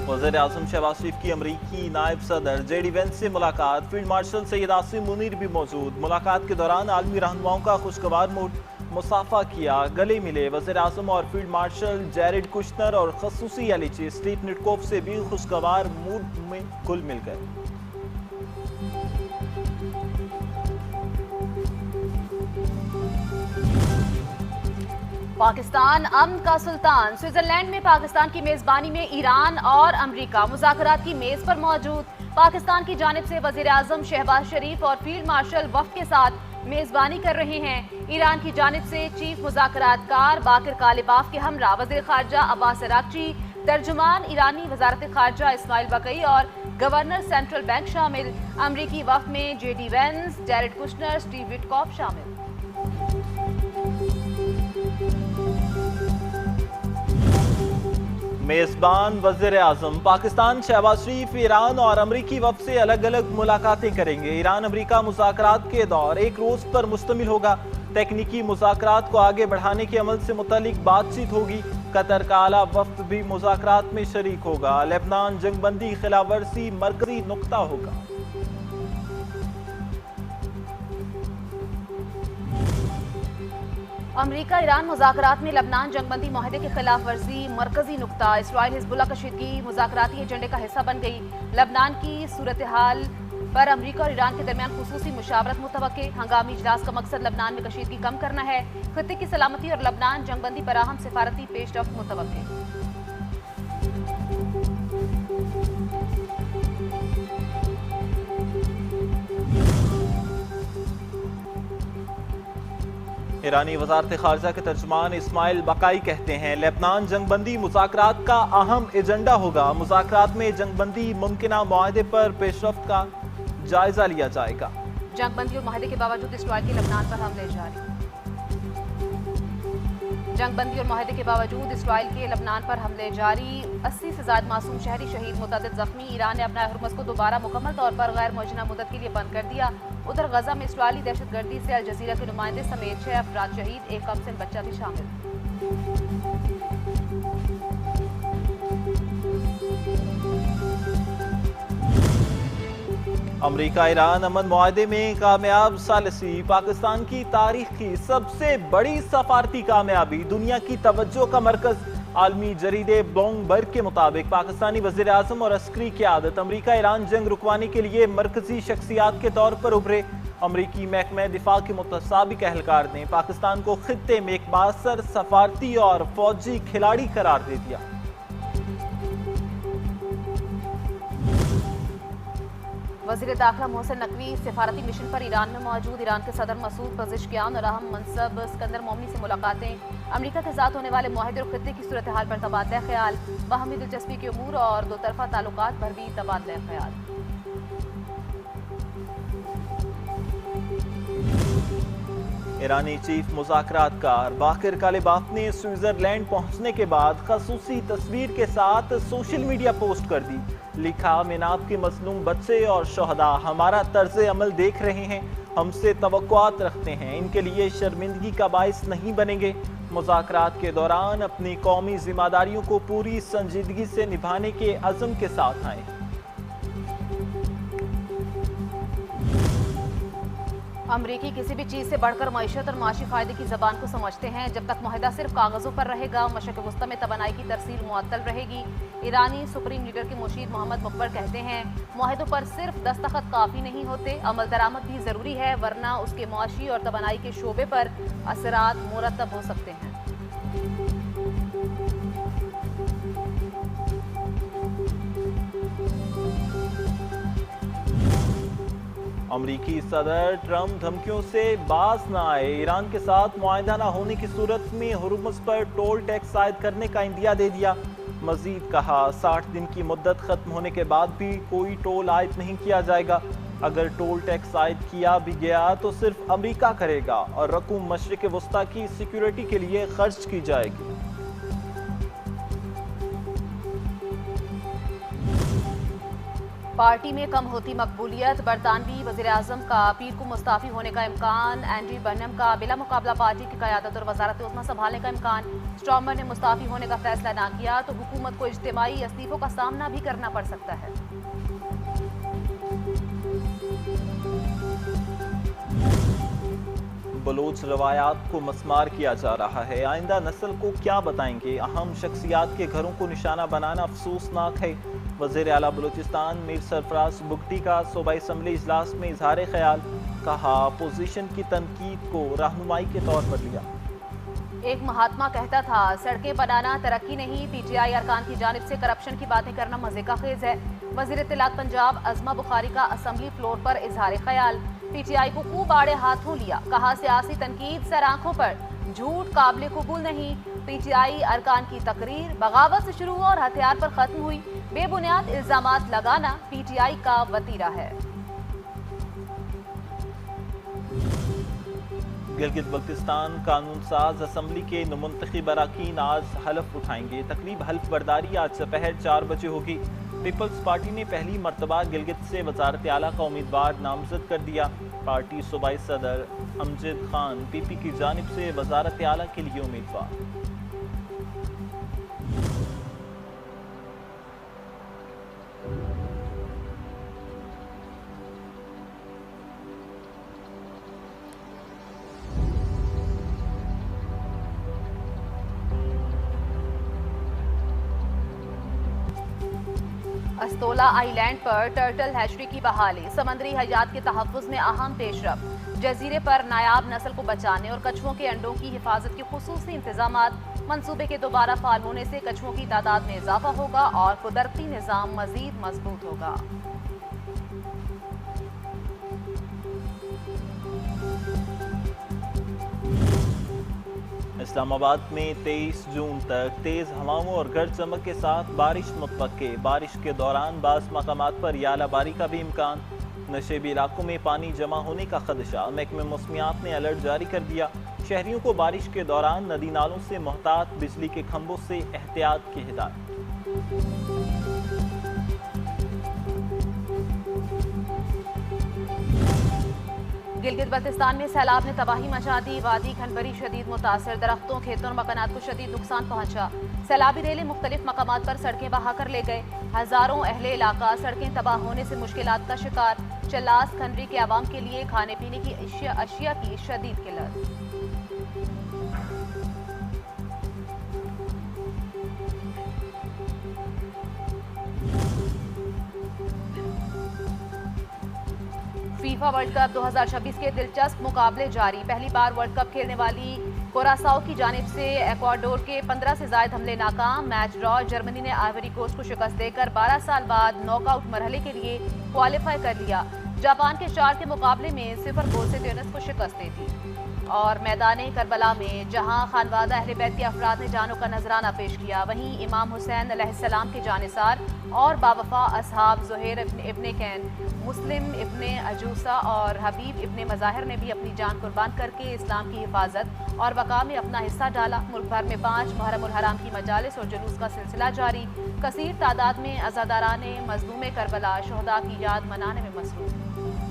वज़ीर-ए-आज़म शहबाज शरीफ की अमरीकी नायब सदर जेडी वेंस से मुलाकात। फील्ड मार्शल सैयद आसिम मुनीर भी मौजूद। मुलाकात के दौरान आलमी रहनुमाओं का खुशगवार मुसाफा किया, गले मिले। वज़ीर-ए-आज़म और फील्ड मार्शल जैरेड कुश्नर और खसूसी एलिची स्टीव निटकोफ से भी खुशगवार मूड में घुल मिल गए। पाकिस्तान अमन का सुल्तान। स्विट्जरलैंड में पाकिस्तान की मेजबानी में ईरान और अमरीका मुज़ाकरात की मेज पर मौजूद। पाकिस्तान की जानिब से वज़ीर-ए-आज़म शहबाज शरीफ और फील्ड मार्शल वफ़द के साथ मेजबानी कर रहे हैं। ईरान की जानिब से चीफ मुज़ाकरातकार बाकिर कालिबाफ के हमरा वज़ीर ख़ारजा अब्बास अराग़ची, तर्जुमान ईरानी वज़ारत ख़ारजा इस्माइल बकई और गवर्नर सेंट्रल बैंक शामिल। अमरीकी वफ़द में JD Vance, Jared Kushner, Steve Witkoff शामिल। मेजबान वज़ीर-ए-आज़म पाकिस्तान शहबाज शरीफ ईरान और अमरीकी वफ़द से अलग अलग मुलाकातें करेंगे। ईरान अमरीका मुज़ाकरात के दौर एक रोज पर मुश्तमिल होगा। तकनीकी मुज़ाकरात को आगे बढ़ाने के अमल से मुतालिक बातचीत होगी। कतर का आला वफ़द भी मुज़ाकरात में शरीक होगा। लेबनान जंगबंदी खिलाफवर्जी मरकजी नुक्ता होगा। अमरीका ईरान मुज़ाकरात में लबनान जंगबंदी माहदे के खिलाफ वर्जी मरकजी नुक्ता। इसराइल हिजबुल्ला कशीदगी मुज़ाकराती एजेंडे का हिस्सा बन गई। लबनान की सूरत हाल पर अमरीका और ईरान के दरमियान खुसूसी मुशावरत मुतवक्के। हंगामी इजलास का मकसद लबनान में कशीदगी कम करना है। खित्ते की सलामती और लबनान जंगबंदी पर अहम सिफारती पेशरफ्त मुतवक्के। ईरानी वज़ारत ख़ारजा के तर्जुमान इस्माइल बकाई कहते हैं लेबनान जंगबंदी मुज़ाकरात का अहम एजेंडा होगा। मुज़ाकरात में जंगबंदी मुमकिना मुआहदे पर पेशरफ्त का जायजा लिया जाएगा। जंगबंदी और मुआहदे के बावजूद इसराइल के लबनान पर हमले जारी। जंगबंदी और मुआहदे के बावजूद इसराइल के लबनान पर हमले जारी। 80 से ज़्यादा मासूम शहरी शहीद, मुतअद्दिद ज़ख्मी। ईरान ने अपना हुर्मुज़ को दोबारा मुकम्मल तौर पर गैर मुअज्जला मुद्दत के लिए बंद कर दिया। उधर गजा में इसराइली दहशतगर्दी से अल जजीरा के नुमाइंदे समेत 6 अफराद शहीद, एक कमसिन बच्चा भी शामिल। अमरीका ईरान अमन मुआहदे में कामयाब सालिसी। पाकिस्तान की तारीख की सबसे बड़ी सफारती कामयाबी। दुनिया की तवज्जो का मरकज। आलमी जरीदे ब्लूमबर्ग के मुताबिक पाकिस्तानी वज़ीर-ए-आज़म और अस्करी क़यादत अमरीका ईरान जंग रुकवाने के लिए मरकजी शख्सियात के तौर पर उभरे। अमरीकी महकमे दिफा के मुतसाबिक एहलकार ने पाकिस्तान को खित्ते में एक बासर सफारती और फौजी खिलाड़ी करार दे दिया। वज़ीर दाखिला मोहसिन नकवी सिफारती मिशन पर ईरान में मौजूद। ईरान के सदर मसूद पज़ेश्कियान और अहम मनसब सिकंदर मोमनी से मुलाकातें। अमरीका के साथ होने वाले मुआहदे और खित्ते की सूरत हाल पर तबादला ख्याल। बाहमी दिलचस्पी के उमूर और दो तरफा ताल्लुकात पर भी तबादला ख्याल। ईरानी चीफ मुज़ाकरातकार बाकिर कालिबाफ ने स्विट्जरलैंड पहुंचने के बाद खसूसी तस्वीर के साथ सोशल मीडिया पोस्ट कर दी। लिखा, मेनाब के मजलूम बच्चे और शहदा हमारा तर्ज अमल देख रहे हैं, हमसे तवक्कुआत रखते हैं, इनके लिए शर्मिंदगी का बाइस नहीं बनेंगे। मुज़ाकरात के दौरान अपनी कौमी जिम्मेदारियों को पूरी संजीदगी से निभाने के अज़्म के साथ आए। अमरीकी किसी भी चीज़ से बढ़कर मईशत और माशी फ़ायदे की ज़बान को समझते हैं। जब तक मुआहदा सिर्फ कागज़ों पर रहेगा, मशरक़ वस्ता में तवानाई की तरसील मुअत्तल रहेगी। ईरानी सुप्रीम लीडर के मुर्शीद मोहम्मद मुकबर कहते हैं, मुआहदों पर सिर्फ दस्तखत काफ़ी नहीं होते, अमल दरामद भी ज़रूरी है, वरना उसके मुआशी और तवानाई के शोबे पर असरात मुरतब हो सकते हैं। अमरीकी सदर ट्रंप धमकियों से बाज न आए। ईरान के साथ मुआहदा न होने की सूरत में हुर्मुज़ पर टोल टैक्स आयद करने का इंदिया दे दिया। मजीद कहा, 60 दिन की मुद्दत खत्म होने के बाद भी कोई टोल आयद नहीं किया जाएगा। अगर टोल टैक्स आयद किया भी गया तो सिर्फ अमरीका करेगा और रकूम मशरिक़ वस्ता की सिक्योरिटी के लिए खर्च की जाएगी। पार्टी में कम होती मकबूलियत, बरतानवी वज़ीर-ए-आज़म का पीर को मुस्ताफ़ी होने का इम्कान, एंड्री बर्नम का बिला मुकाबला पार्टी की क़यादत और वज़ारत उज़्मा संभालने का इम्कान। स्टॉर्मर ने मुस्ताफ़ी होने का फैसला ना किया तो हुकूमत को इज्तिमाई इस्तीफ़ों का सामना भी करना पड़ सकता है। बलोच रवायात को मस्मार किया जा रहा है, आइंदा नस्ल को क्या बताएंगे? अहम शख्सियात के घरों को निशाना बनाना अफसोसनाक है। वज़ीर आला बलूचिस्तान मीर सरफराज बुगटी का सूबाई असम्बली इजलास में इजहार ख्याल, कहा अपोजिशन की तनकीद को रहनुमाई के तौर पर लिया। एक महात्मा कहता था, सड़कें बनाना तरक्की नहीं, पीटीआई अरकान की जानिब से करप्शन की बातें करना मजे का खेज है। वज़ीर इत्तलात पंजाब अज़मा बुखारी का असम्बली फ्लोर पर इजहार ख्याल, पीटीआई को खूब आड़े हाथों लिया, कहा सियासी तनकीद सर आंखों पर, झूठ काबिल कबूल नहीं। पीटीआई अरकान की तकरीर बगावत से शुरू और हथियार पर खत्म हुई, बेबुनियाद इल्जामात लगाना पीटीआई का वतीरा है। गिलगित बल्तिस्तान कानून साज असम्बली के नुमंतखब अरकान आज हलफ उठाएंगे। तकरीब हल्फ बर्दारी आज दोपहर 4 बजे होगी। पीपल्स पार्टी ने पहली मरतबा गिलगित से वज़ारत आला का उम्मीदवार नामजद कर दिया। पार्टी सूबाई सदर अमजद खान पीपी की जानिब से वज़ारत आला के लिए उम्मीदवार। अस्तोला आइलैंड पर टर्टल हैचरी की बहाली, समंदरी हयात के तहफ़्फ़ुज़ में अहम पेशरफ। जजीरे पर नायाब नस्ल को बचाने और कछुओं के अंडों की हिफाजत के खुसूसी इंतजामात। मंसूबे के दोबारा फाल होने से कछुओं की तादाद में इजाफा होगा और कुदरती निज़ाम मज़ीद मजबूत होगा। इस्लामाबाद में 23 जून तक तेज हवाओं और गर्द चमक के साथ बारिश मुतवक्के। बारिश के दौरान बाज़ मकामात पर यालाबारी का भी इम्कान। नशेबी इलाकों में पानी जमा होने का खदशा, महकमे मौसमियात ने अलर्ट जारी कर दिया। शहरियों को बारिश के दौरान नदी नालों से मोहतात, बिजली के खंभों से एहतियात की हिदायत। गिलगित बल्तिस्तान में सैलाब ने तबाही मचा दी, वादी खनबरी शदीद मुतासर, दरख्तों, खेतों और मकानात को शदीद नुकसान पहुंचा। सैलाबी रेलें मुख्तलिफ मकामात पर सड़कें बहा कर ले गए। हजारों अहले इलाका सड़कें तबाह होने से मुश्किलात का शिकार। चलास खनबरी के आवाम के लिए खाने पीने की अशिया की शदीद किल्लत। फीफा वर्ल्ड कप 2026 के दिलचस्प मुकाबले जारी। पहली बार वर्ल्ड कप खेलने वाली कोरासाओ की जानिब से एक्वाडोर के 15 से ज़ायद हमले नाकाम। Match draw. जर्मनी ने आइवरी कोस्ट को शिकस्त देकर 12 साल बाद नॉकआउट मरहले के लिए क्वालिफाई कर लिया। जापान के 4 के मुकाबले में 0 गोल से ट्यूनिस को शिकस्त दे दी। और मैदान करबला में जहां खानवादा अहले बैत के अफराद ने जानों का नजराना पेश किया, वहीं इमाम हुसैन अलैहिस्सलाम के जानिसार और बावफा असहाब ज़ुहैर इब्ने कैन, मुस्लिम इब्ने अजूसा और हबीब इब्ने मज़ाहिर ने भी अपनी जान कुर्बान करके इस्लाम की हिफाजत और वक़ा में अपना हिस्सा डाला। मुल्क भर में 5 मुहर्रम उल हराम की मजालिस और जुलूस का सिलसिला जारी। कसीर तादाद में अज़ादाराने मज़लूम करबला शहदा की याद मनाने में मसरूफ़।